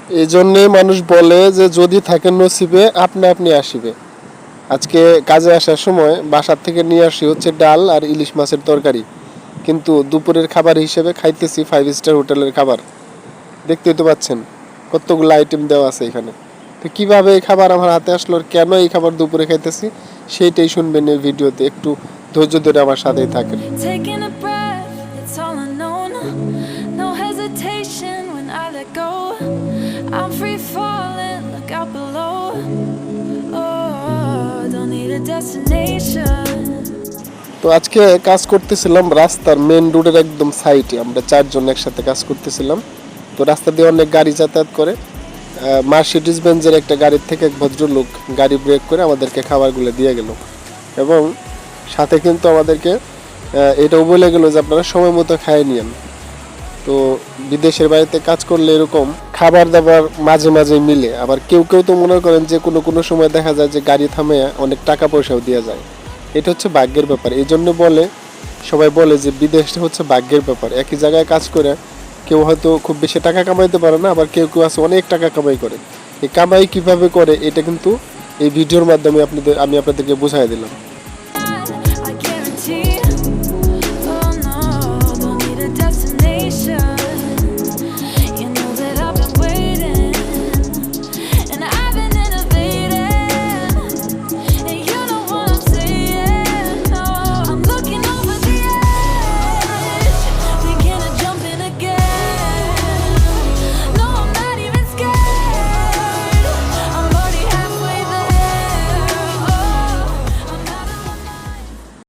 এই জন্যেই মানুষ বলে যে যদি থাকে নসিবে আপনা আপনি আসিবে। আজকে কাজে আসার সময় বাসার থেকে নিয়ে আসি হচ্ছে ডাল আর ইলিশ মাছের তরকারি, কিন্তু দুপুরের খাবার হিসেবে খাইতেছি 5 স্টার হোটেলের খাবার। দেখতেই তো পাচ্ছেন কতগুলো আইটেম দেওয়া আছে এখানে। তো কীভাবে এই খাবার আমার হাতে আসলো, কেন এই খাবার দুপুরে খাইতেছি, সেইটাই শুনবেন এই ভিডিওতে। একটু ধৈর্য ধরে আমার সাথেই থাকেন। তো আজকে কাজ করতেছিলাম রাস্তার মেন রোডের একদম সাইডে। আমরা 4 জন একসাথে কাজ করতেছিলাম। তো রাস্তা দিয়ে অনেক গাড়ি যাতায়াত করে। মার্সিডিজ বেঞ্জের একটা গাড়ির থেকে এক ভদ্রলোক গাড়ি ব্রেক করে আমাদেরকে খাবারগুলো দিয়ে গেল, এবং সাথে কিন্তু আমাদেরকে এটাও বলে গেল যে আপনারা সময় মতো খাইয়ে নিন। তো বিদেশের বাড়িতে কাজ করলে এরকম খাবার দাবার মাঝে মাঝে মিলে। আবার কেউ কেউ তো মনে করেন যে কোনো সময় দেখা যায় যে গাড়ি থামে অনেক টাকা পয়সাও দেওয়া যায়। এটা হচ্ছে ভাগ্যের ব্যাপার। এই জন্য সবাই বলে যে বিদেশটা হচ্ছে ভাগ্যের ব্যাপার। একই জায়গায় কাজ করে কেউ হয়তো খুব বেশি টাকা কামাইতে পারে না, আবার কেউ আছে অনেক টাকা কামাই করে। এই কামাই কিভাবে করে এটা কিন্তু এই ভিডিওর মাধ্যমে আমি আপনাদেরকে বুঝাই দিলাম।